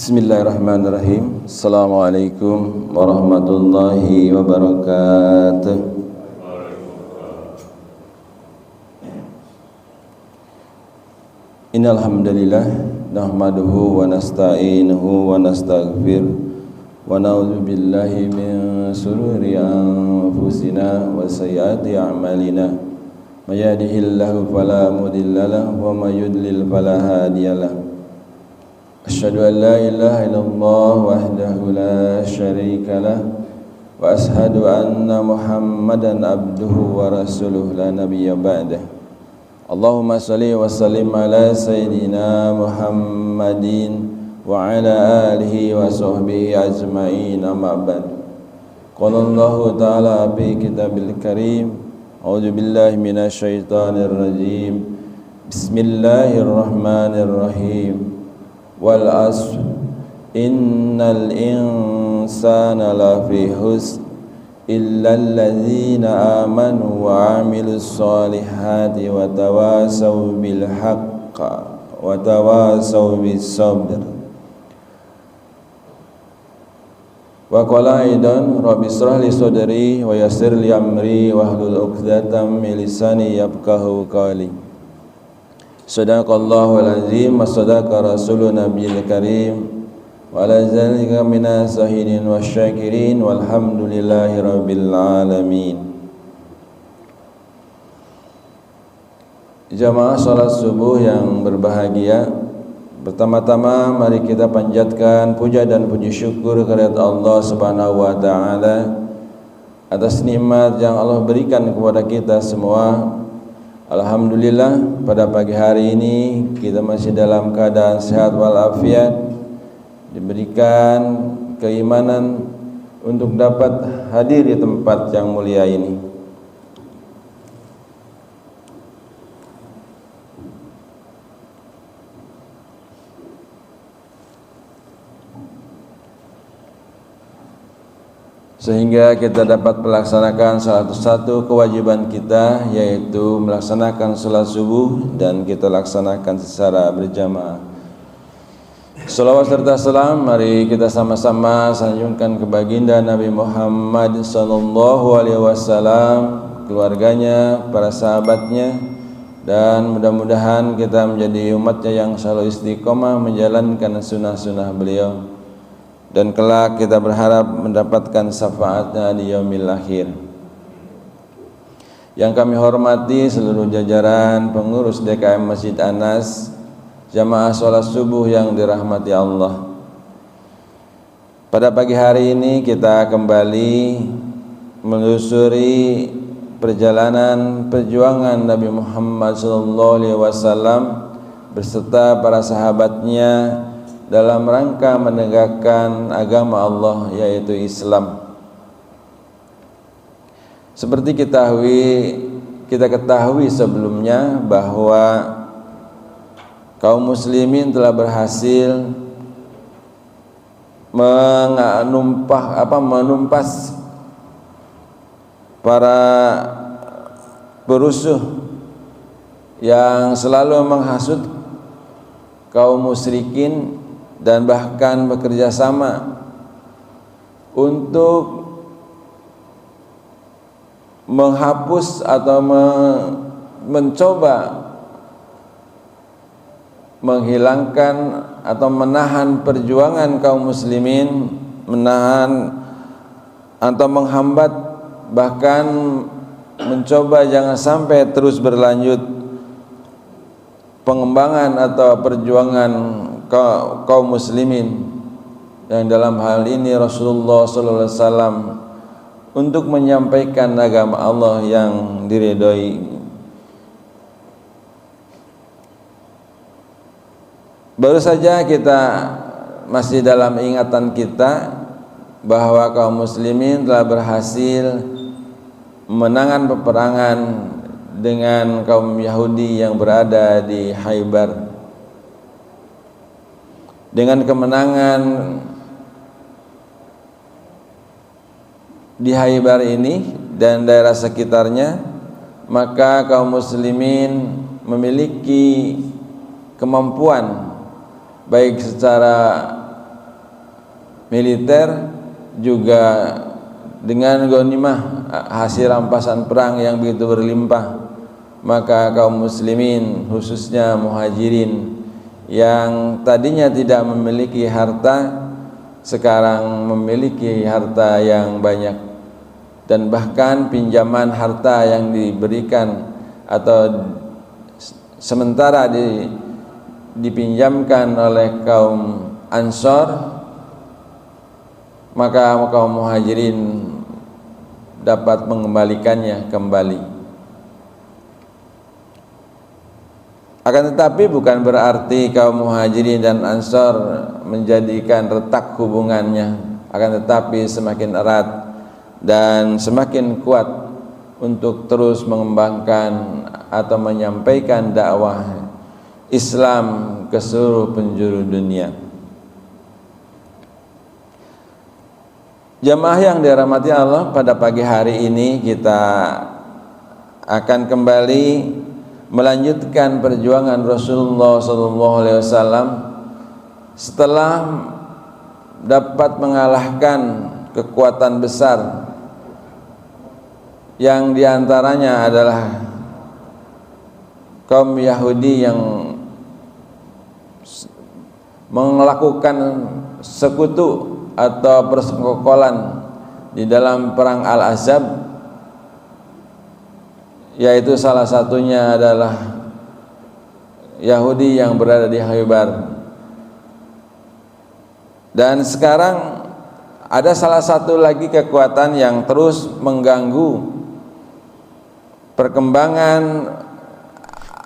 Bismillahirrahmanirrahim. Assalamualaikum warahmatullahi wabarakatuh. Innal hamdalillah nahmaduhu wa nasta'inuhu wa nastaghfir wa na'udzu billahi min shururi anfusina wa sayyiati a'malina. May yahdihillahu fala mudilla lahu wa may yudlil fala hadiya lahu. Asyhadu an la ilaha illallah wahdahu la syarika lah wa ashhadu anna Muhammadan abduhu wa rasuluh la nabiyya ba'dah. Allahumma shalli wa sallim ala sayyidina Muhammadin wa ala alihi wa sahbihi ajma'in, amma ba'd. Qala Allah ta'ala fi kitabil karim, a'udzu billahi minasy syaithanir rajim. Bismillahirrahmanirrahim. Wal asr innal insana lafi husn illa alladzina amanu wa amilus solihati wa tawasaw bil haqq wa tawasaw bis sabr. Wa qala aidan rabbi shrah li sadri wa yassir li amri wahlul 'uqdatam min lisani yafqahu qawli. Sadaqallahul azim wa sadaqa rasulun nabiyil karim wa ala zalika minas sahidin wasyakirin walhamdulillahi rabbil alamin. Jamaah salat subuh yang berbahagia, pertama-tama mari kita panjatkan puja dan puji syukur kehadirat Allah Subhanahu wa taala atas nikmat yang Allah berikan kepada kita semua. Alhamdulillah, pada pagi hari ini kita masih dalam keadaan sehat walafiat, diberikan keimanan untuk dapat hadir di tempat yang mulia ini. Sehingga kita dapat melaksanakan salah satu kewajiban kita, yaitu melaksanakan salat subuh, dan kita laksanakan secara berjamaah. Salawat serta salam mari kita sama-sama sanjungkan ke baginda Nabi Muhammad sallallahu alaihi wasallam, keluarganya, para sahabatnya, dan mudah-mudahan kita menjadi umatnya yang selalu istiqomah menjalankan sunnah-sunnah beliau, dan kelak kita berharap mendapatkan syafaatnya di yaumil akhir. Yang kami hormati seluruh jajaran pengurus DKM Masjid Anas, jamaah sholat subuh yang dirahmati Allah. Pada pagi hari ini kita kembali menelusuri perjalanan perjuangan Nabi Muhammad SAW beserta para sahabatnya dalam rangka menegakkan agama Allah, yaitu Islam. Seperti kita ketahui sebelumnya bahwa kaum muslimin telah berhasil menumpas para perusuh yang selalu menghasut kaum musyrikin dan bahkan bekerja sama untuk menghapus atau mencoba menghilangkan atau menahan perjuangan kaum muslimin, menahan atau menghambat, bahkan mencoba jangan sampai terus berlanjut pengembangan atau perjuangan kaum muslimin. Yang dalam hal ini Rasulullah SAW untuk menyampaikan agama Allah yang diridhoi. Baru saja kita masih dalam ingatan kita bahwa kaum muslimin telah berhasil menangkan peperangan dengan kaum Yahudi yang berada di Khaybar. Dengan kemenangan di Khaybar ini dan daerah sekitarnya, maka kaum muslimin memiliki kemampuan baik secara militer, juga dengan ghanimah hasil rampasan perang yang begitu berlimpah. Maka kaum muslimin khususnya muhajirin yang tadinya tidak memiliki harta sekarang memiliki harta yang banyak, dan bahkan pinjaman harta yang diberikan atau sementara dipinjamkan oleh kaum Ansor, maka kaum muhajirin dapat mengembalikannya kembali. Akan tetapi bukan berarti kaum muhajirin dan Ansor menjadikan retak hubungannya, akan tetapi semakin erat dan semakin kuat untuk terus mengembangkan atau menyampaikan dakwah Islam ke seluruh penjuru dunia. Jamaah yang dirahmati Allah, pada pagi hari ini kita akan kembali melanjutkan perjuangan Rasulullah SAW setelah dapat mengalahkan kekuatan besar yang diantaranya adalah kaum Yahudi yang melakukan sekutu atau persekongkolan di dalam perang Al-Ahzab, yaitu salah satunya adalah Yahudi yang berada di Khaybar. Dan sekarang ada salah satu lagi kekuatan yang terus mengganggu perkembangan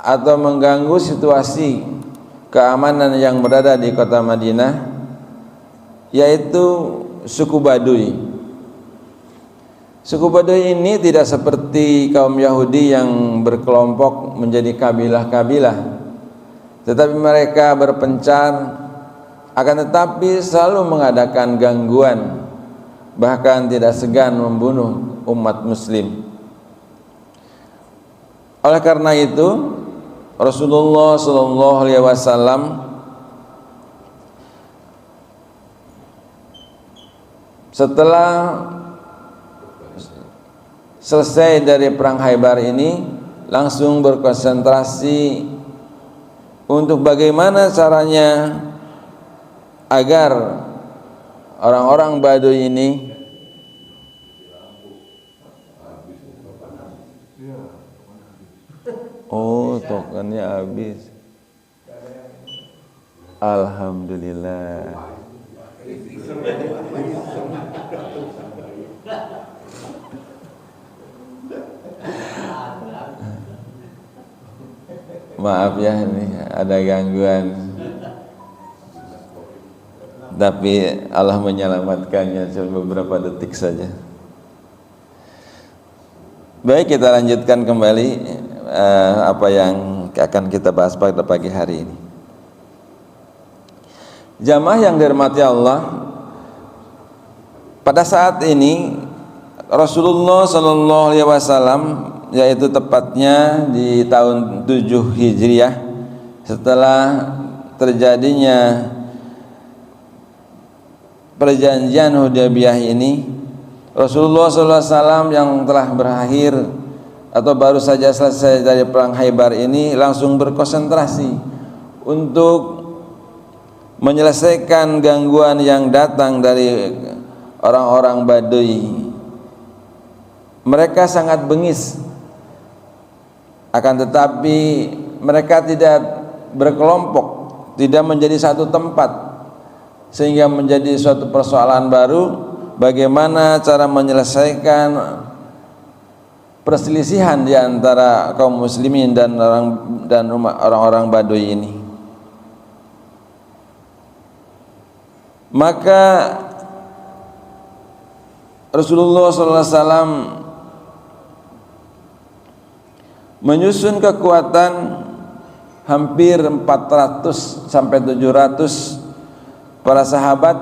atau mengganggu situasi keamanan yang berada di kota Madinah, yaitu suku Baduy. Suku Baduy ini tidak seperti kaum Yahudi yang berkelompok menjadi kabilah-kabilah, tetapi mereka berpencar, akan tetapi selalu mengadakan gangguan, bahkan tidak segan membunuh umat muslim. Oleh karena itu Rasulullah SAW setelah selesai dari perang Khaybar ini langsung berkonsentrasi untuk bagaimana caranya agar orang-orang Baduy ini tokennya habis. Alhamdulillah. Maaf ya, ini ada gangguan, tapi Allah menyelamatkannya cuma beberapa detik saja. Baik, kita lanjutkan kembali apa yang akan kita bahas pada pagi hari ini. Jamaah yang dirahmati Allah, pada saat ini Rasulullah SAW, yaitu tepatnya di tahun 7 Hijriah, setelah terjadinya perjanjian Hudaybiyah ini, Rasulullah SAW yang telah berakhir atau baru saja selesai dari perang Khaybar ini langsung berkonsentrasi untuk menyelesaikan gangguan yang datang dari orang-orang Baduy. Mereka sangat bengis, akan tetapi mereka tidak berkelompok, tidak menjadi satu tempat, sehingga menjadi suatu persoalan baru bagaimana cara menyelesaikan perselisihan di antara kaum muslimin dan orang-orang Baduy ini. Maka Rasulullah SAW menyusun kekuatan hampir 400 sampai 700 para sahabat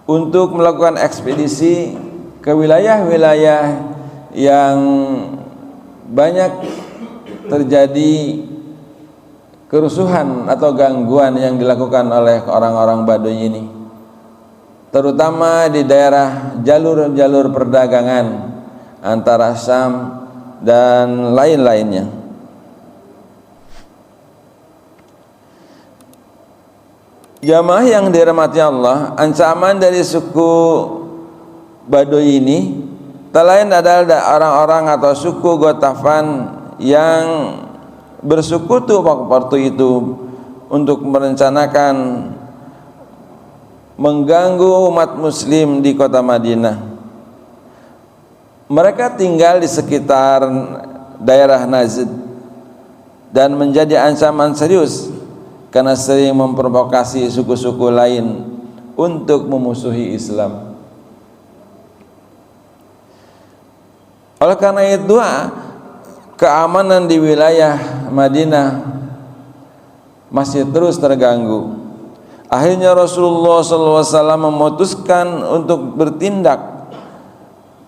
untuk melakukan ekspedisi ke wilayah-wilayah yang banyak terjadi kerusuhan atau gangguan yang dilakukan oleh orang-orang Baduy ini. terutama di daerah jalur-jalur perdagangan antara Syam dan lain-lainnya. Jamaah yang dirahmati Allah, ancaman dari suku Baduy ini tak lain adalah orang-orang atau suku Ghatafan yang bersekutu waktu itu untuk merencanakan mengganggu umat muslim di kota Madinah. Mereka tinggal di sekitar daerah Najd dan menjadi ancaman serius karena sering memprovokasi suku-suku lain untuk memusuhi Islam. Oleh karena itu, keamanan di wilayah Madinah masih terus terganggu. Akhirnya Rasulullah SAW memutuskan untuk bertindak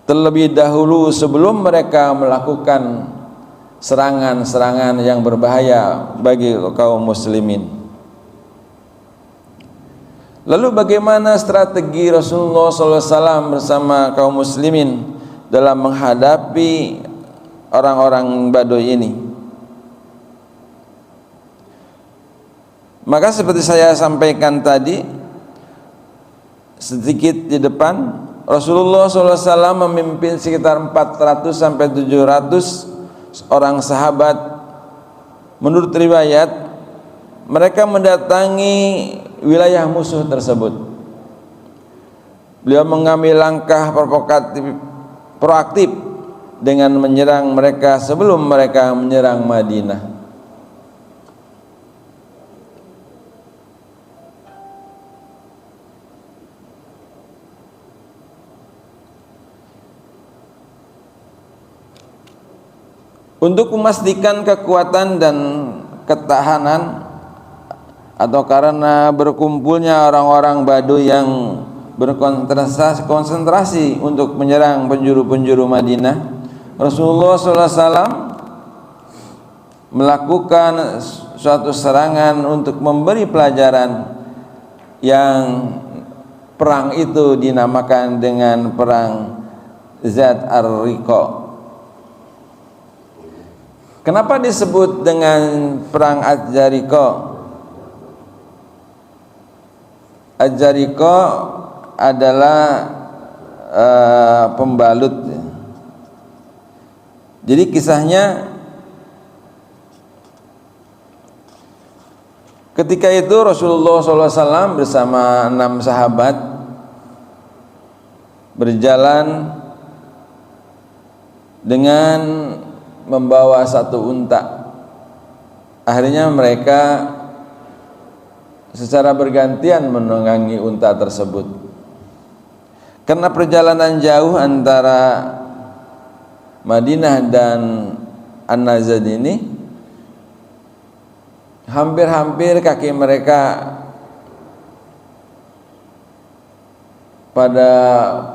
terlebih dahulu sebelum mereka melakukan serangan-serangan yang berbahaya bagi kaum muslimin. Lalu bagaimana strategi Rasulullah SAW bersama kaum muslimin dalam menghadapi orang-orang Baduy ini? Maka seperti saya sampaikan tadi sedikit di depan, Rasulullah SAW memimpin sekitar 400 sampai 700 orang sahabat. Menurut riwayat, mereka mendatangi wilayah musuh tersebut. Beliau mengambil langkah proaktif dengan menyerang mereka sebelum mereka menyerang Madinah. Untuk memastikan kekuatan dan ketahanan, atau karena berkumpulnya orang-orang Baduy yang berkonsentrasi untuk menyerang penjuru-penjuru Madinah, Rasulullah SAW melakukan suatu serangan untuk memberi pelajaran, yang perang itu dinamakan dengan perang Zat Ar-Riqa. Kenapa disebut dengan perang Az-Zariqa? Az-Zariqa adalah pembalut. Jadi kisahnya, ketika itu Rasulullah SAW bersama 6 sahabat berjalan dengan membawa satu unta. Akhirnya mereka secara bergantian menunggangi unta tersebut. Karena perjalanan jauh antara Madinah dan An-Najd ini, hampir-hampir kaki mereka pada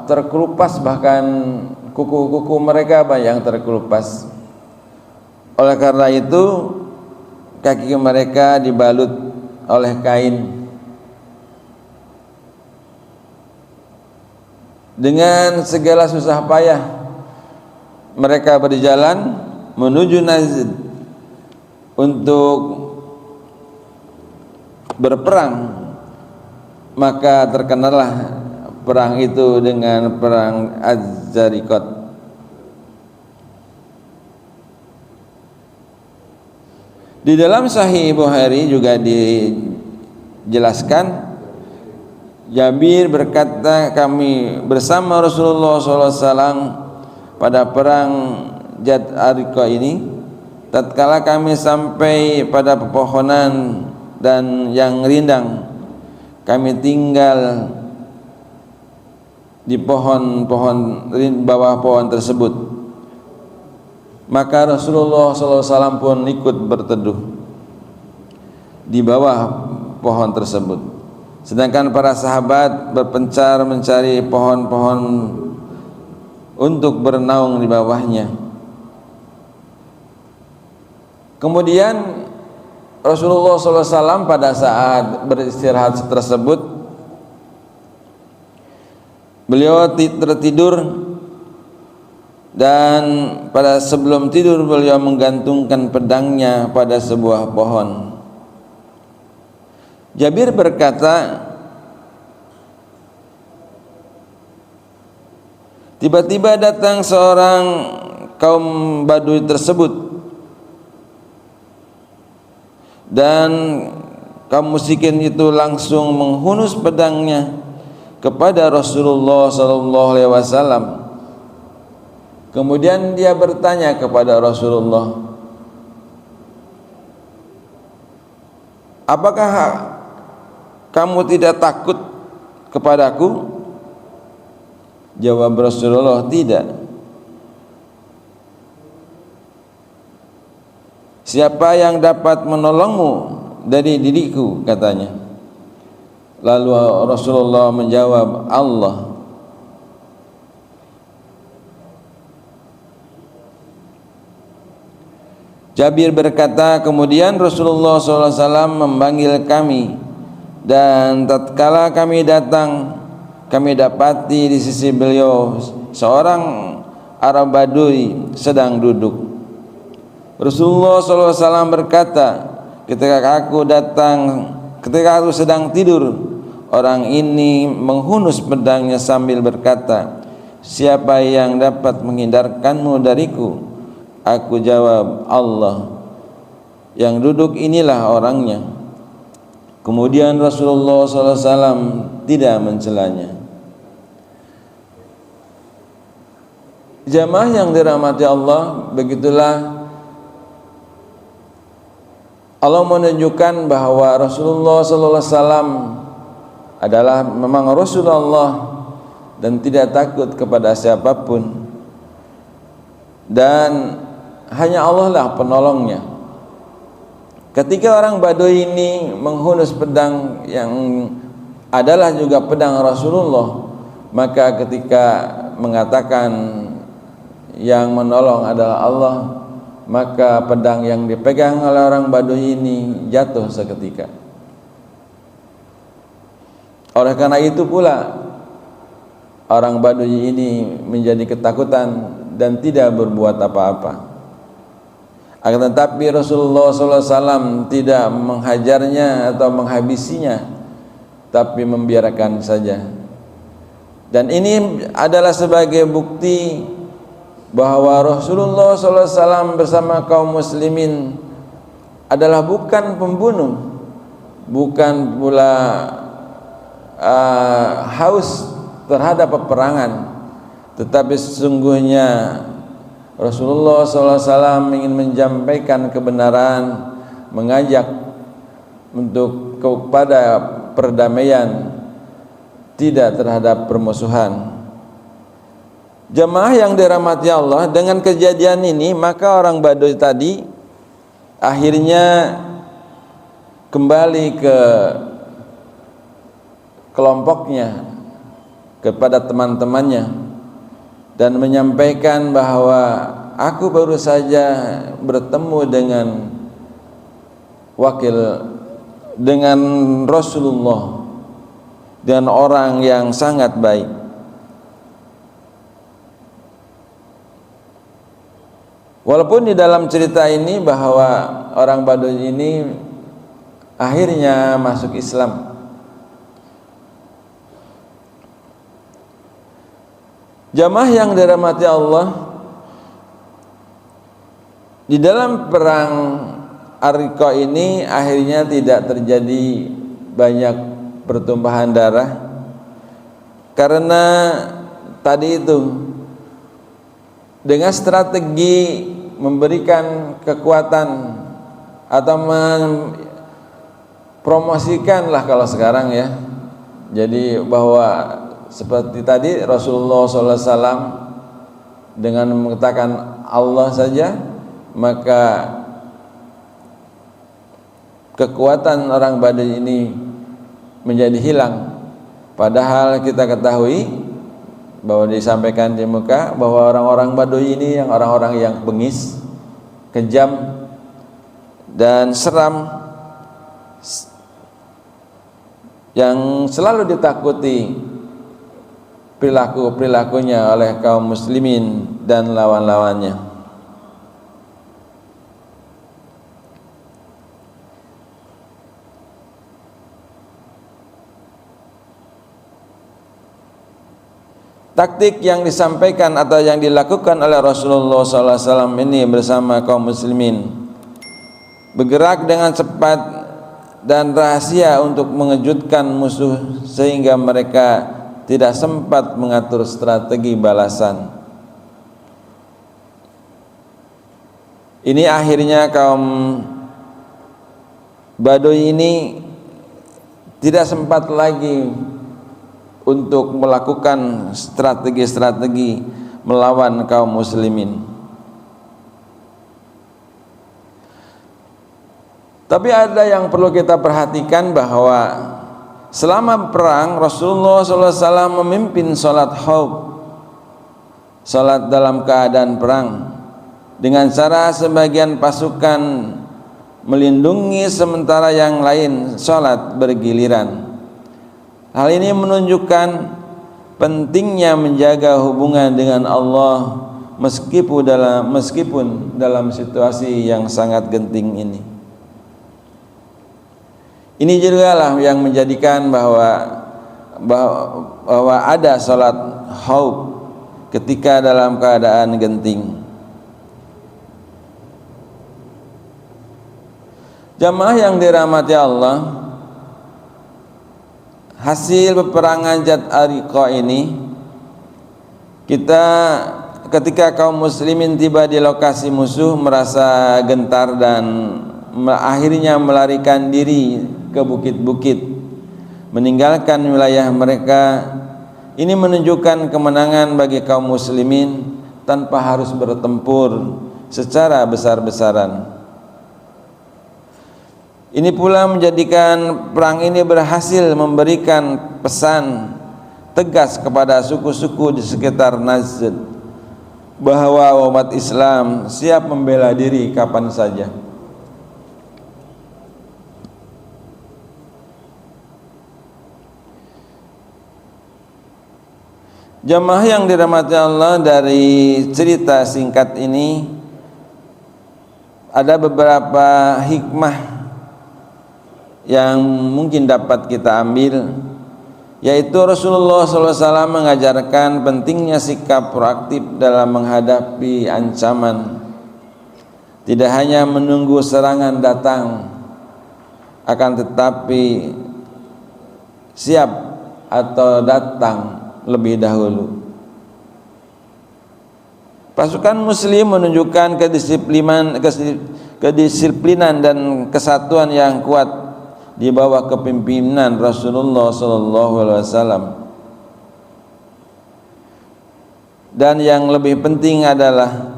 terkelupas, bahkan kuku-kuku mereka banyak yang terkelupas. Oleh karena itu, kaki mereka dibalut oleh kain. Dengan segala susah payah mereka berjalan menuju Najd untuk berperang. Maka terkenallah perang itu dengan perang Az-Zariqat. Di dalam Sahih Bukhari juga dijelaskan, Jabir berkata, kami bersama Rasulullah SAW pada perang Zat Ar-Riqa ini, tatkala kami sampai pada pepohonan dan yang rindang, kami tinggal di pohon-pohon, bawah pohon tersebut. Maka Rasulullah SAW pun ikut berteduh di bawah pohon tersebut, sedangkan para sahabat berpencar mencari pohon-pohon untuk bernaung di bawahnya. Kemudian Rasulullah SAW pada saat beristirahat tersebut beliau tertidur, dan pada sebelum tidur beliau menggantungkan pedangnya pada sebuah pohon. Jabir berkata, tiba-tiba datang seorang kaum Badui tersebut, dan kaum musyrikin itu langsung menghunus pedangnya kepada Rasulullah SAW. Kemudian dia bertanya kepada Rasulullah, apakah kamu tidak takut kepadaku? Jawab Rasulullah, tidak. Siapa yang dapat menolongmu dari diriku, katanya. Lalu Rasulullah menjawab, Allah. Jabir berkata, kemudian Rasulullah SAW memanggil kami, dan tatkala kami datang, kami dapati di sisi beliau seorang Arab Badui sedang duduk. Rasulullah SAW berkata, ketika aku sedang tidur, orang ini menghunus pedangnya sambil berkata, siapa yang dapat menghindarkanmu dariku? Aku jawab, Allah. Yang duduk inilah orangnya. Kemudian Rasulullah SAW tidak mencelanya. Jamaah yang dirahmati Allah, begitulah Allah menunjukkan bahwa Rasulullah SAW adalah memang Rasulullah dan tidak takut kepada siapapun, dan hanya Allah lah penolongnya. Ketika orang Badui ini menghunus pedang yang adalah juga pedang Rasulullah, maka ketika mengatakan yang menolong adalah Allah, maka pedang yang dipegang oleh orang Badui ini jatuh seketika. Oleh karena itu pula orang Badui ini menjadi ketakutan dan tidak berbuat apa-apa. Akan tetapi Rasulullah SAW tidak menghajarnya atau menghabisinya, tapi membiarkan saja. Dan ini adalah sebagai bukti bahwa Rasulullah SAW bersama kaum muslimin adalah bukan pembunuh, bukan pula haus terhadap peperangan, tetapi sesungguhnya Rasulullah SAW ingin menyampaikan kebenaran, mengajak untuk kepada perdamaian, tidak terhadap permusuhan. Jemaah yang dirahmati Allah, dengan kejadian ini maka orang Badui tadi akhirnya kembali ke kelompoknya, kepada teman-temannya, dan menyampaikan bahwa aku baru saja bertemu dengan Rasulullah, dengan orang yang sangat baik. Walaupun di dalam cerita ini bahwa orang Badui ini akhirnya masuk Islam. Jamaah yang dirahmati Allah, di dalam perang Ar-Riqa ini akhirnya tidak terjadi banyak pertumpahan darah, karena tadi itu dengan strategi memberikan kekuatan atau mempromosikanlah kalau sekarang ya, jadi bahwa seperti tadi Rasulullah SAW dengan mengatakan Allah saja, maka kekuatan orang Badui ini menjadi hilang. Padahal kita ketahui bahwa disampaikan di muka bahwa orang-orang Badui ini yang orang-orang yang bengis, kejam dan seram, yang selalu ditakuti perilaku-perilakunya oleh kaum muslimin dan lawan-lawannya. Taktik yang disampaikan atau yang dilakukan oleh Rasulullah SAW ini bersama kaum muslimin, bergerak dengan cepat dan rahasia untuk mengejutkan musuh sehingga mereka tidak sempat mengatur strategi balasan. Ini akhirnya kaum Baduy ini tidak sempat lagi untuk melakukan strategi-strategi melawan kaum muslimin. Tapi ada yang perlu kita perhatikan, bahwa selama perang Rasulullah SAW memimpin sholat khauf, sholat dalam keadaan perang, dengan cara sebagian pasukan melindungi sementara yang lain sholat bergiliran. Hal ini menunjukkan pentingnya menjaga hubungan dengan Allah meskipun dalam situasi yang sangat genting ini. Ini juga lah yang menjadikan bahwa ada salat khauf ketika dalam keadaan genting. Jamaah yang dirahmati Allah, hasil peperangan Dzat Ariqa ini, ketika kaum muslimin tiba di lokasi musuh merasa gentar dan akhirnya melarikan diri ke bukit-bukit, meninggalkan wilayah mereka. Ini menunjukkan kemenangan bagi kaum muslimin tanpa harus bertempur secara besar-besaran. Ini pula menjadikan perang ini berhasil memberikan pesan tegas kepada suku-suku di sekitar Najd bahwa umat Islam siap membela diri kapan saja. Jamaah yang dirahmati Allah, dari cerita singkat ini ada beberapa hikmah yang mungkin dapat kita ambil, yaitu Rasulullah SAW mengajarkan pentingnya sikap proaktif dalam menghadapi ancaman, tidak hanya menunggu serangan datang, akan tetapi siap atau datang lebih dahulu. Pasukan muslim menunjukkan kedisiplinan dan kesatuan yang kuat di bawah kepemimpinan Rasulullah SAW. Dan yang lebih penting adalah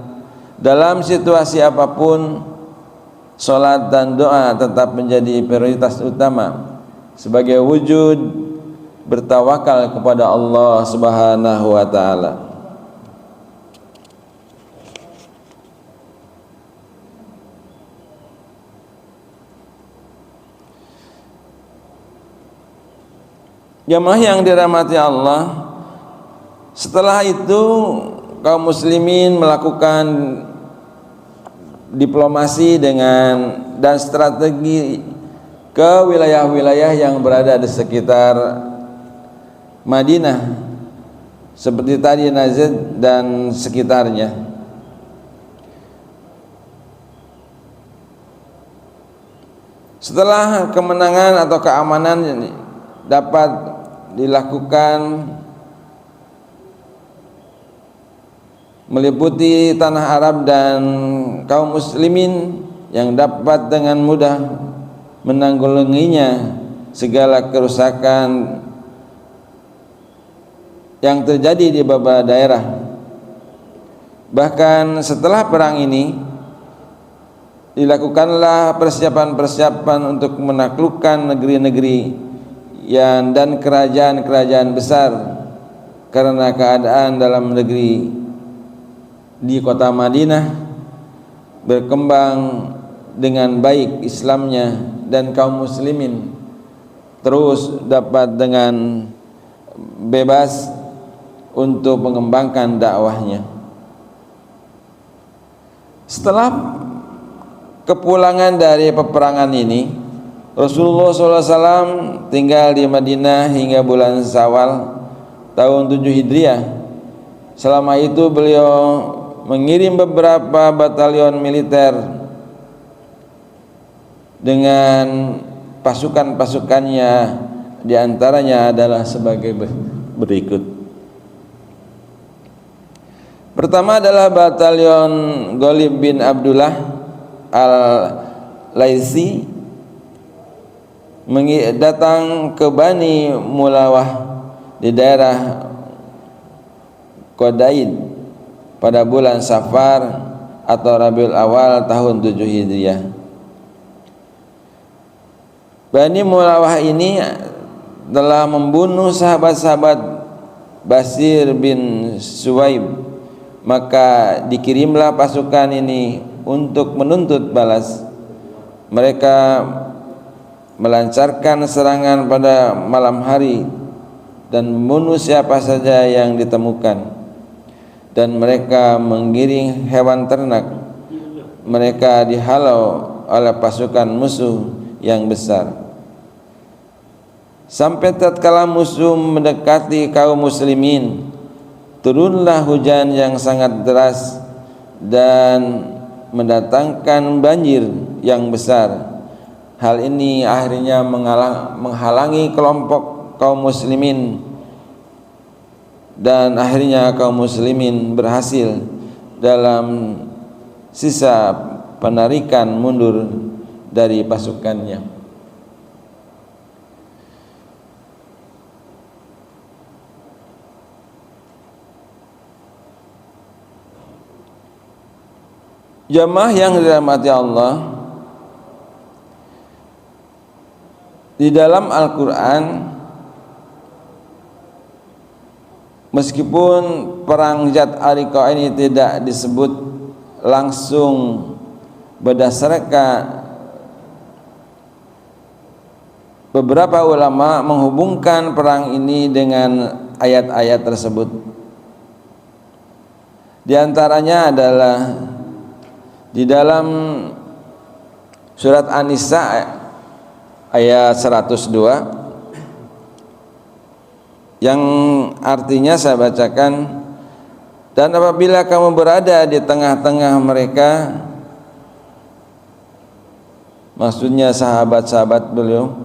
dalam situasi apapun, salat dan doa tetap menjadi prioritas utama sebagai wujud bertawakal kepada Allah Subhanahu wa taala. Jamaah yang dirahmati Allah, setelah itu kaum muslimin melakukan diplomasi dan strategi ke wilayah-wilayah yang berada di sekitar Madinah, seperti tadi Najd dan sekitarnya. Setelah kemenangan atau keamanan dapat dilakukan meliputi tanah Arab dan kaum muslimin yang dapat dengan mudah menanggulanginya segala kerusakan yang terjadi di beberapa daerah. Bahkan setelah perang ini dilakukanlah persiapan-persiapan untuk menaklukkan negeri-negeri dan kerajaan-kerajaan besar, karena keadaan dalam negeri di kota Madinah berkembang dengan baik Islamnya, dan kaum muslimin terus dapat dengan bebas untuk mengembangkan dakwahnya. Setelah kepulangan dari peperangan ini, Rasulullah SAW tinggal di Madinah hingga bulan Syawal tahun 7 Hijriah. Selama itu beliau mengirim beberapa batalion militer dengan pasukan-pasukannya, di antaranya adalah sebagai berikut. Pertama adalah batalion Ghalib bin Abdullah al-Laisi datang ke Bani Mulawah di daerah Qadaid pada bulan Safar atau Rabiul Awal tahun 7 Hijriah. Bani Mulawah ini telah membunuh sahabat-sahabat Basir bin Suwaib, maka dikirimlah pasukan ini untuk menuntut balas. Mereka melancarkan serangan pada malam hari dan membunuh siapa saja yang ditemukan, dan mereka menggiring hewan ternak. Mereka dihalau oleh pasukan musuh yang besar, sampai tatkala musuh mendekati kaum muslimin, turunlah hujan yang sangat deras dan mendatangkan banjir yang besar. Hal ini akhirnya menghalangi kelompok kaum muslimin, dan akhirnya kaum muslimin berhasil dalam sisa penarikan mundur dari pasukannya. Jamaah yang dirahmati Allah, di dalam Al-Quran, meskipun perang Zat Ariqah ini tidak disebut langsung, berdasarkan beberapa ulama menghubungkan perang ini dengan ayat-ayat tersebut. Di antaranya adalah di dalam surat An-Nisa ayat 102, yang artinya saya bacakan, dan apabila kamu berada di tengah-tengah mereka, maksudnya sahabat-sahabat beliau,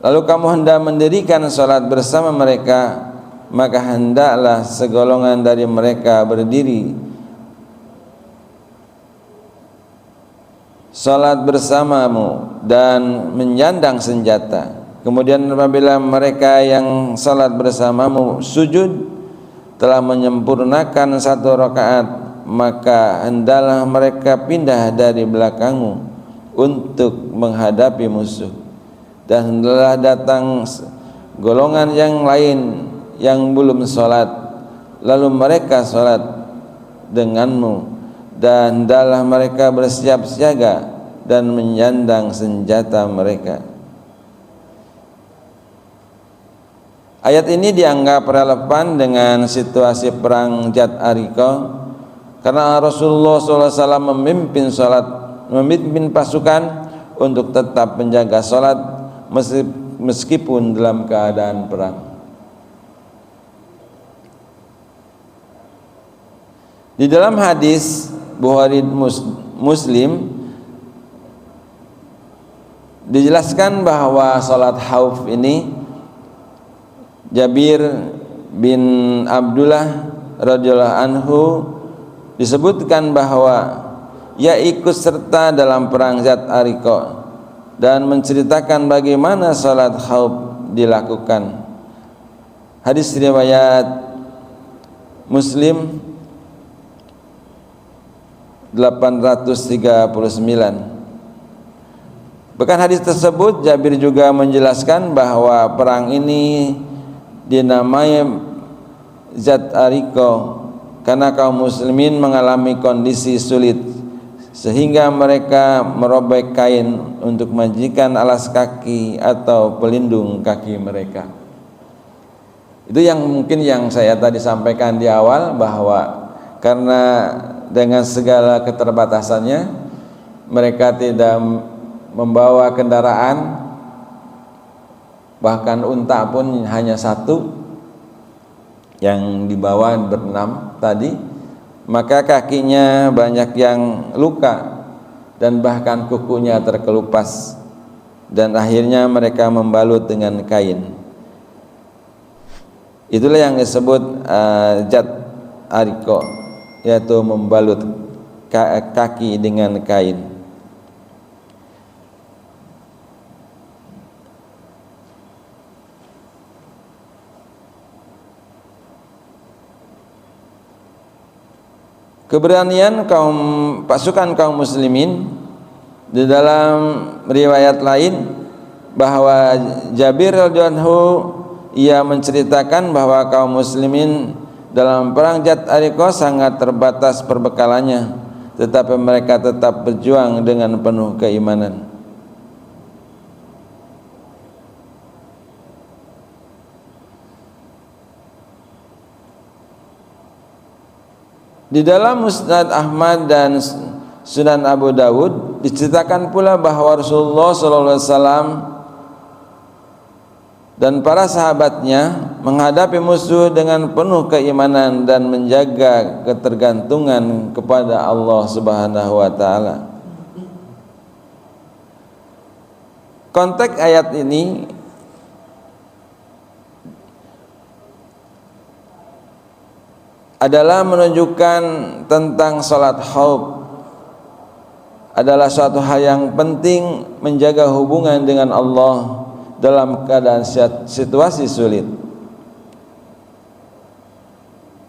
lalu kamu hendak mendirikan salat bersama mereka, maka hendaklah segolongan dari mereka berdiri salat bersamamu dan menyandang senjata. Kemudian apabila mereka yang salat bersamamu sujud telah menyempurnakan 1 rakaat, maka hendaklah mereka pindah dari belakangmu untuk menghadapi musuh, dan hendaklah datang golongan yang lain yang belum salat, lalu mereka salat denganmu, dan hendaklah mereka bersiap siaga dan menyandang senjata mereka. Ayat ini dianggap relevan dengan situasi perang Zat Ariqah, karena Rasulullah SAW memimpin pasukan untuk tetap menjaga salat meskipun dalam keadaan perang. Di dalam hadis Bukhari Muslim dijelaskan bahwa salat khauf ini, Jabir bin Abdullah radhiyallahu anhu disebutkan bahwa ia ikut serta dalam perang Zat Ariqah dan menceritakan bagaimana salat khauf dilakukan. Hadis riwayat Muslim 839. Bahkan hadis tersebut Jabir juga menjelaskan bahwa perang ini dinamai Zat Ariqah karena kaum muslimin mengalami kondisi sulit sehingga mereka merobek kain untuk menjadikan alas kaki atau pelindung kaki mereka. Itu yang mungkin yang saya tadi sampaikan di awal, bahwa karena dengan segala keterbatasannya mereka tidak membawa kendaraan, bahkan unta pun hanya satu yang dibawa berenam tadi, maka kakinya banyak yang luka dan bahkan kukunya terkelupas, dan akhirnya mereka membalut dengan kain. Itulah yang disebut jat ariko, yaitu membalut kaki dengan kain. Keberanian pasukan kaum muslimin, di dalam riwayat lain bahwa Jabir radhiyallahu anhu ia menceritakan bahwa kaum muslimin dalam perang Jat Ariqah sangat terbatas perbekalannya, tetapi mereka tetap berjuang dengan penuh keimanan. Di dalam Musnad Ahmad dan Sunan Abu Dawud diceritakan pula bahwa Rasulullah SAW dan para sahabatnya menghadapi musuh dengan penuh keimanan dan menjaga ketergantungan kepada Allah Subhanahu wa taala. Konteks ayat ini adalah menunjukkan tentang salat khauf adalah suatu hal yang penting, menjaga hubungan dengan Allah dalam keadaan situasi sulit.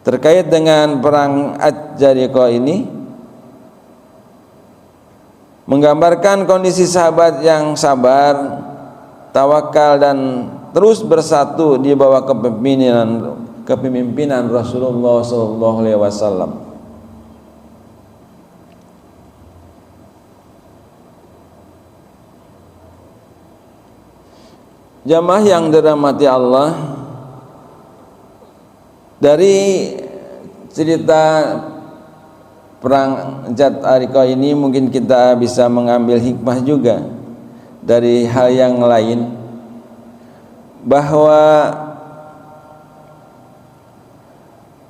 Terkait dengan perang At-Jariqah ini menggambarkan kondisi sahabat yang sabar, tawakal dan terus bersatu di bawah kepemimpinan Rasulullah SAW. Jamaah yang dirahmati Allah, dari cerita perang Jat Ariqah ini mungkin kita bisa mengambil hikmah juga dari hal yang lain, bahwa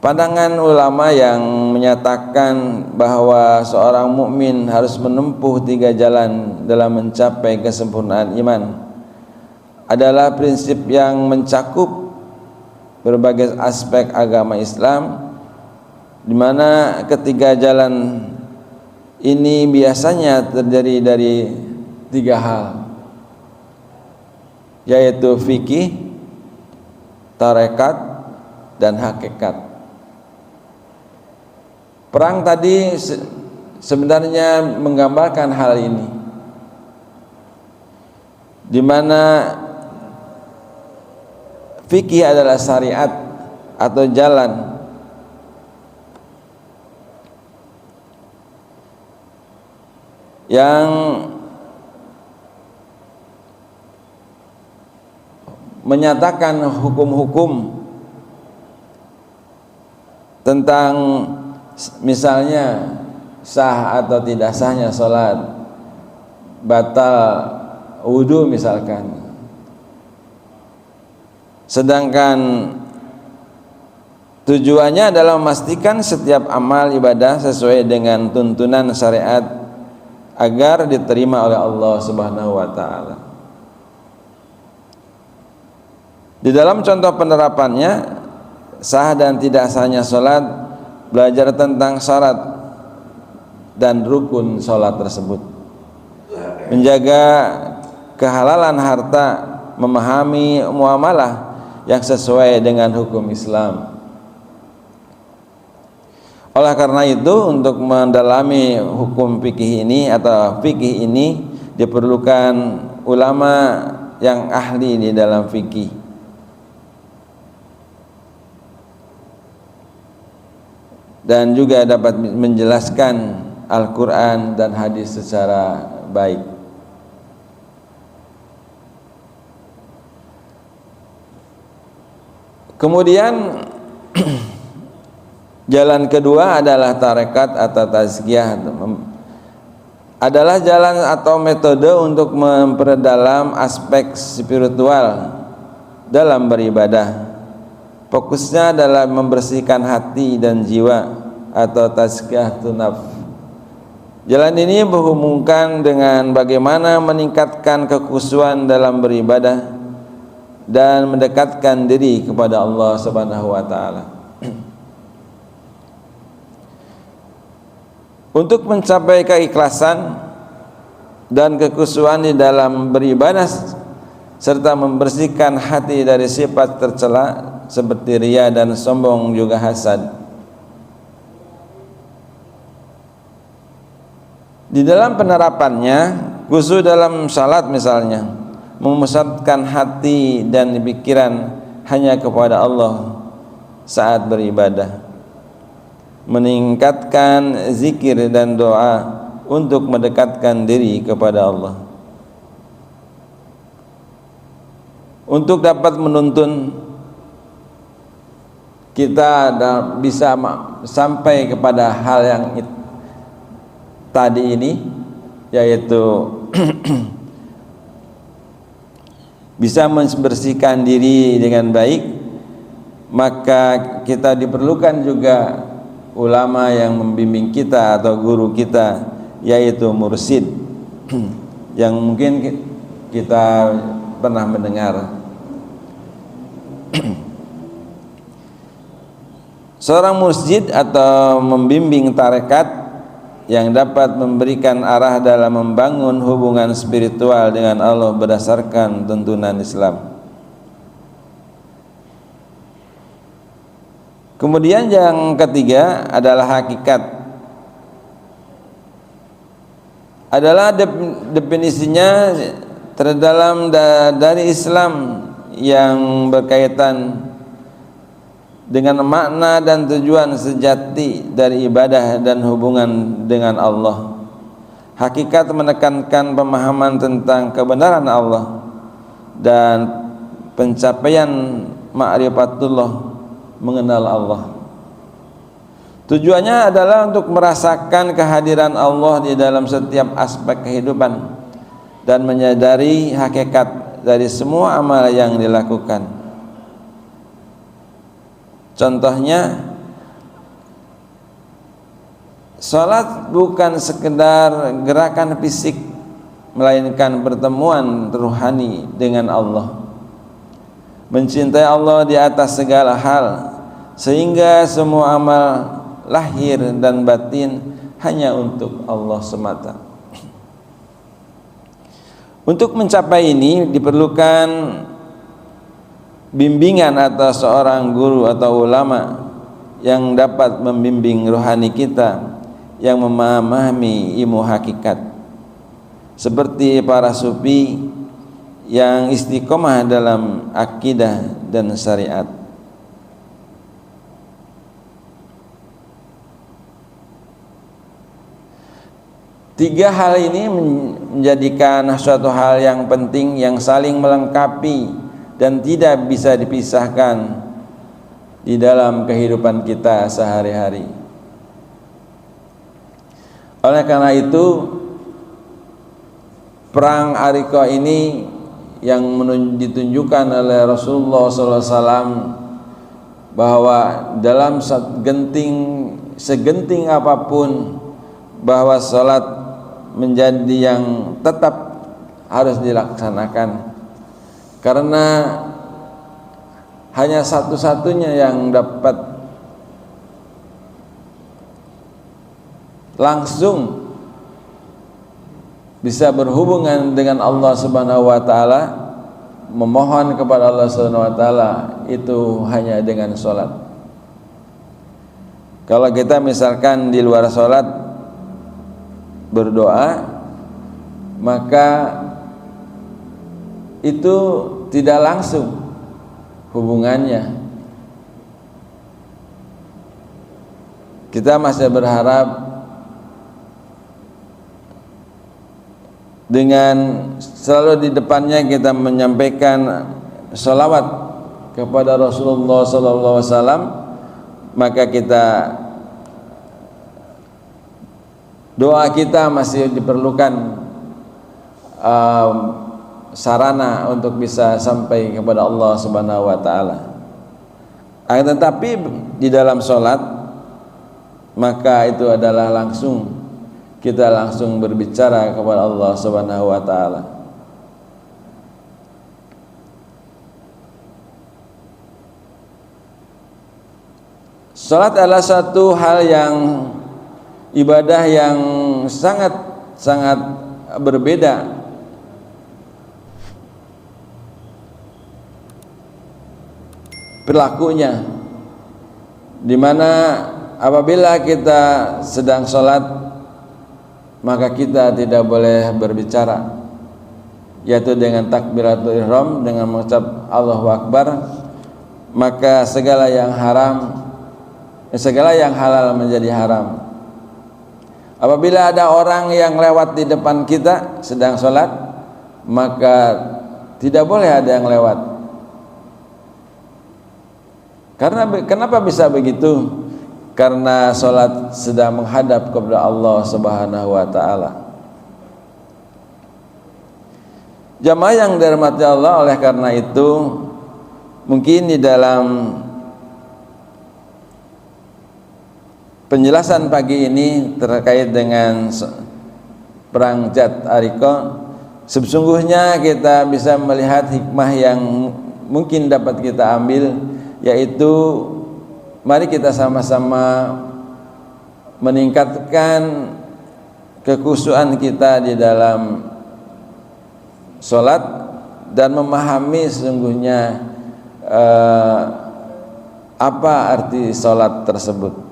pandangan ulama yang menyatakan bahwa seorang mukmin harus menempuh 3 jalan dalam mencapai kesempurnaan iman adalah prinsip yang mencakup berbagai aspek agama Islam, di mana ketiga jalan ini biasanya terdiri dari 3 hal, yaitu fikih, tarekat, dan hakikat. Perang tadi sebenarnya menggambarkan hal ini, di mana fikih adalah syariat atau jalan yang menyatakan hukum-hukum tentang misalnya sah atau tidak sahnya sholat, batal wudhu misalkan. Sedangkan tujuannya adalah memastikan setiap amal ibadah sesuai dengan tuntunan syariat agar diterima oleh Allah Subhanahu wa taala. Di dalam contoh penerapannya, sah dan tidak sahnya sholat, belajar tentang syarat dan rukun sholat tersebut, menjaga kehalalan harta, memahami muamalah yang sesuai dengan hukum Islam. Oleh karena itu, untuk mendalami hukum fikih ini atau fikih ini diperlukan ulama yang ahli di dalam fikih. Dan juga dapat menjelaskan Al-Quran dan hadis secara baik. Kemudian jalan kedua adalah tarekat atau tazkiyah, adalah jalan atau metode untuk memperdalam aspek spiritual dalam beribadah. Fokusnya adalah membersihkan hati dan jiwa atau tazkiyatun nafs. Jalan ini berhubungkan dengan bagaimana meningkatkan kekhusyuan dalam beribadah dan mendekatkan diri kepada Allah Subhanahu wa taala. Untuk mencapai keikhlasan dan kekhusyuan di dalam beribadah serta membersihkan hati dari sifat tercela seperti riya dan sombong juga hasad. Di dalam penerapannya, khusyuk dalam salat misalnya, memusatkan hati dan pikiran hanya kepada Allah saat beribadah, meningkatkan zikir dan doa untuk mendekatkan diri kepada Allah. Untuk dapat menuntun kita bisa sampai kepada hal yang tadi ini, yaitu bisa membersihkan diri dengan baik, maka kita diperlukan juga ulama yang membimbing kita atau guru kita, yaitu mursyid yang mungkin kita pernah mendengar. Seorang mursyid atau membimbing tarekat yang dapat memberikan arah dalam membangun hubungan spiritual dengan Allah berdasarkan tuntunan Islam. Kemudian yang ketiga adalah hakikat. Adalah definisinya terdalam dari Islam yang berkaitan dengan makna dan tujuan sejati dari ibadah dan hubungan dengan Allah. Hakikat menekankan pemahaman tentang kebenaran Allah dan pencapaian ma'rifatullah, mengenal Allah. Tujuannya adalah untuk merasakan kehadiran Allah di dalam setiap aspek kehidupan dan menyadari hakikat dari semua amal yang dilakukan. Contohnya, salat bukan sekedar gerakan fisik, melainkan pertemuan rohani dengan Allah. Mencintai Allah di atas segala hal, sehingga semua amal lahir dan batin hanya untuk Allah semata. Untuk mencapai ini diperlukan bimbingan atau seorang guru atau ulama yang dapat membimbing rohani kita yang memahami ilmu hakikat, seperti para sufi yang istiqomah dalam akidah dan syariat. Tiga hal ini menjadikan suatu hal yang penting yang saling melengkapi dan tidak bisa dipisahkan di dalam kehidupan kita sehari-hari. Oleh karena itu, perang Ariqah ini yang ditunjukkan oleh Rasulullah SAW bahwa dalam segenting apapun, bahwa salat menjadi yang tetap harus dilaksanakan, karena hanya satu-satunya yang dapat langsung bisa berhubungan dengan Allah Subhanahu wa taala, memohon kepada Allah Subhanahu wa taala, itu hanya dengan salat. Kalau kita misalkan di luar salat berdoa, maka itu tidak langsung hubungannya. Kita masih berharap dengan selalu di depannya kita menyampaikan sholawat kepada Rasulullah sallallahu alaihi wasallam, maka doa kita masih diperlukan sarana untuk bisa sampai kepada Allah Subhanahu wa taala. Akan tetapi di dalam sholat, maka itu adalah kita langsung berbicara kepada Allah Subhanahu wa taala. Salat adalah satu hal yang ibadah yang sangat berbeda perilakunya, di mana apabila kita sedang sholat, maka kita tidak boleh berbicara, yaitu dengan takbiratul ihram, dengan mengucap Allahu Akbar, maka segala yang halal menjadi haram. Apabila ada orang yang lewat di depan kita sedang sholat, maka tidak boleh ada yang lewat. Kenapa bisa begitu? Karena sholat sedang menghadap kepada Allah Subhanahu wa taala. Jamaah yang dirahmati Allah, oleh karena itu mungkin di dalam penjelasan pagi ini terkait dengan perang Jat Ariko, sesungguhnya kita bisa melihat hikmah yang mungkin dapat kita ambil, yaitu mari kita sama-sama meningkatkan kekhusyuan kita di dalam sholat dan memahami sesungguhnya apa arti sholat tersebut.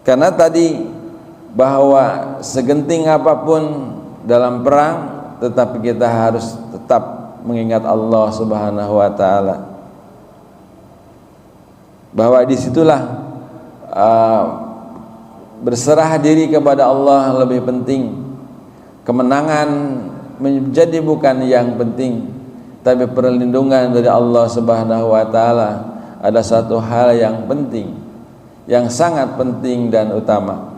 Karena tadi bahwa segenting apapun dalam perang, tetapi kita harus tetap mengingat Allah Subhanahu wa taala. Bahwa disitulah berserah diri kepada Allah lebih penting. Kemenangan menjadi bukan yang penting, tapi perlindungan dari Allah Subhanahu wa taala ada satu hal yang penting, yang sangat penting dan utama.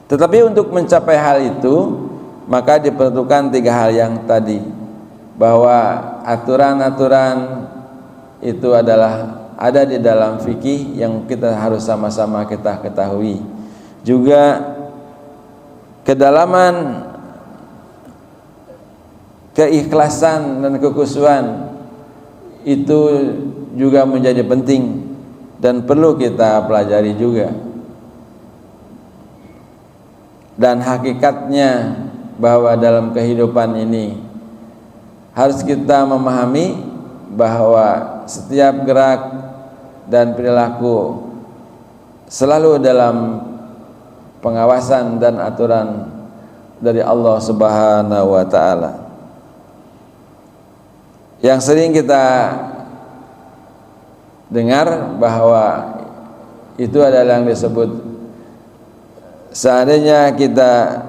Tetapi untuk mencapai hal itu, maka diperlukan 3 hal yang tadi, bahwa aturan-aturan itu adalah ada di dalam fikih yang kita harus sama-sama kita ketahui. Juga kedalaman keikhlasan dan kekhusyuan itu juga menjadi penting dan perlu kita pelajari juga. Dan hakikatnya bahwa dalam kehidupan ini harus kita memahami bahwa setiap gerak dan perilaku selalu dalam pengawasan dan aturan dari Allah Subhanahu wa taala. Yang sering kita dengar bahwa itu adalah yang disebut, seandainya kita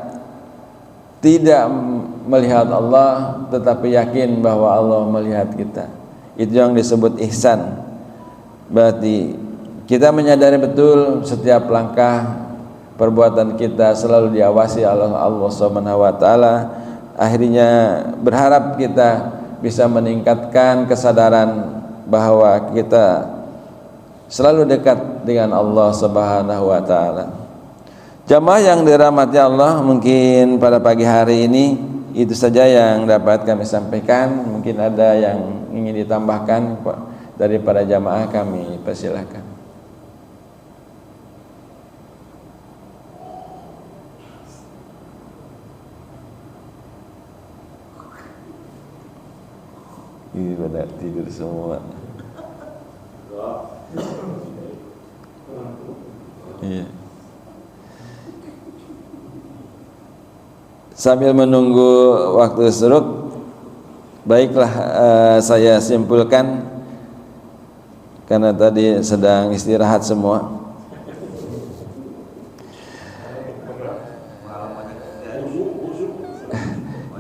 tidak melihat Allah tetapi yakin bahwa Allah melihat kita, itu yang disebut ihsan. Berarti kita menyadari betul setiap langkah perbuatan kita selalu diawasi Allah Subhanahu wa taala. Akhirnya berharap kita bisa meningkatkan kesadaran bahwa kita selalu dekat dengan Allah Subhanahu wa taala. Jamaah yang dirahmati Allah, mungkin pada pagi hari ini itu saja yang dapat kami sampaikan. Mungkin ada yang ingin ditambahkan dari para jamaah, kami persilahkan. Ini pada tidur semua. Iya. Sambil menunggu waktu suruk, baiklah saya simpulkan, karena tadi sedang istirahat semua.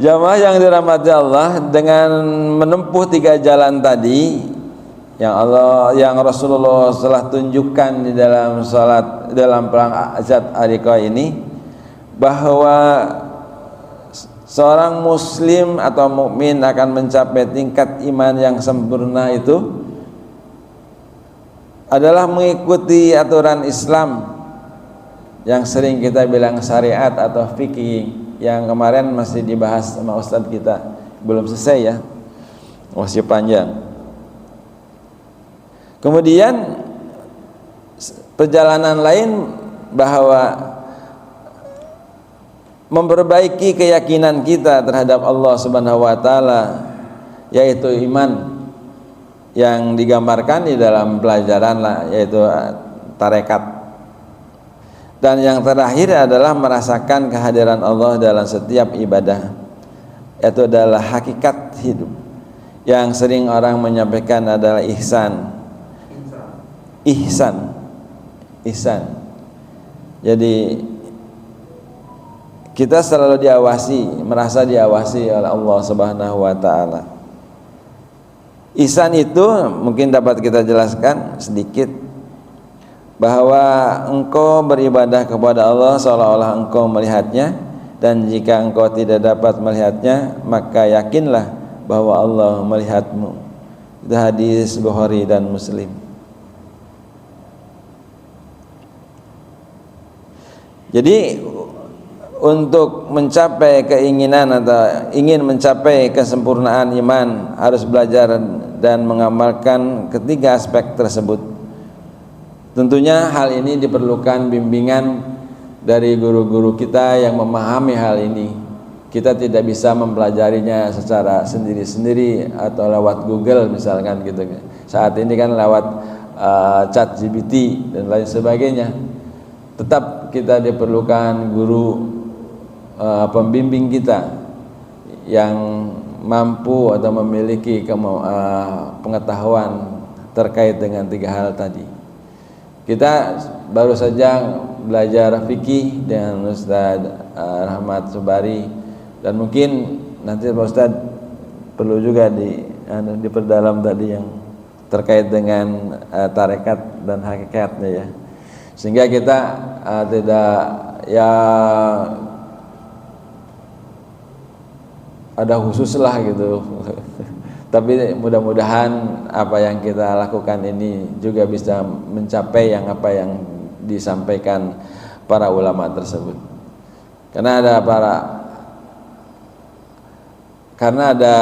Jamaah yang dirahmati Allah, dengan menempuh 3 jalan tadi yang Rasulullah telah tunjukkan di dalam salat, dalam perang Azad Ariqa ini, bahwa seorang muslim atau mukmin akan mencapai tingkat iman yang sempurna itu adalah mengikuti aturan Islam yang sering kita bilang syariat atau fikih, yang kemarin masih dibahas sama Ustadz kita, belum selesai ya, masih panjang. Kemudian perjalanan lain bahwa memperbaiki keyakinan kita terhadap Allah Subhanahu wa taala, yaitu iman yang digambarkan di dalam pelajaran yaitu tarekat. Dan yang terakhir adalah merasakan kehadiran Allah dalam setiap ibadah. Itu adalah hakikat hidup. Yang sering orang menyampaikan adalah ihsan. Ihsan. Jadi kita selalu diawasi, merasa diawasi oleh Allah Subhanahu wa taala. Ihsan itu mungkin dapat kita jelaskan sedikit, bahwa engkau beribadah kepada Allah seolah-olah engkau melihatnya, dan jika engkau tidak dapat melihatnya, maka yakinlah bahwa Allah melihatmu. Itu hadis Bukhari dan Muslim. Jadi untuk mencapai keinginan atau ingin mencapai kesempurnaan iman, harus belajar dan mengamalkan ketiga aspek tersebut. Tentunya hal ini diperlukan bimbingan dari guru-guru kita yang memahami hal ini. Kita tidak bisa mempelajarinya secara sendiri-sendiri atau lewat Google misalkan gitu. Saat ini kan lewat ChatGPT dan lain sebagainya. Tetap kita diperlukan guru pembimbing kita yang mampu atau memiliki pengetahuan terkait dengan 3 hal tadi. Kita baru saja belajar fikih dengan Ustaz Rahmat Subari, dan mungkin nanti Pak Ustaz perlu juga diperdalam tadi yang terkait dengan tarekat dan hakikatnya ya, sehingga kita tidak ya ada khusus lah gitu. Tapi mudah-mudahan apa yang kita lakukan ini juga bisa mencapai apa yang disampaikan para ulama tersebut. Karena ada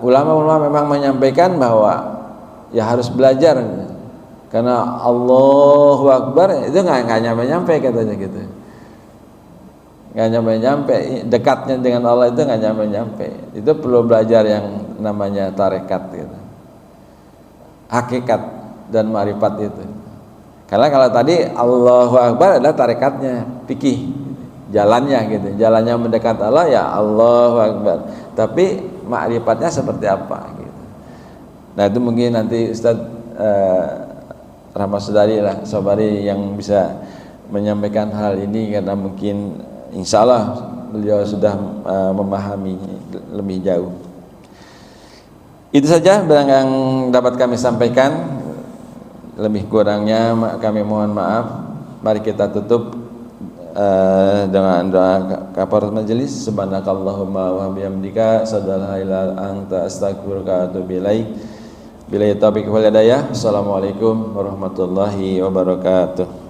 ulama-ulama memang menyampaikan bahwa ya harus belajar. Karena Allahu Akbar itu nggak nyampe katanya gitu. Nggak nyampe, dekatnya dengan Allah itu nggak nyampe. Itu perlu belajar yang namanya tarekat gitu, hakikat dan ma'rifat itu. Karena kalau tadi Allahu Akbar adalah tarekatnya, fikih, jalannya gitu, jalannya mendekat Allah ya Allahu Akbar. Tapi ma'rifatnya seperti apa gitu. Nah itu mungkin nanti Ustaz Rahmat Sobari yang bisa menyampaikan hal ini, karena mungkin insya Allah beliau sudah memahami lebih jauh. Itu saja yang dapat kami sampaikan. Lebih kurangnya kami mohon maaf. Mari kita tutup dengan doa kafarat majelis. Subhanakallahumma wa bihamdika asyhadu an la ilaha illa anta astaghfiruka wa atubu ilaik. Billahi taufiq wal hidayah. Assalamualaikum warahmatullahi wabarakatuh.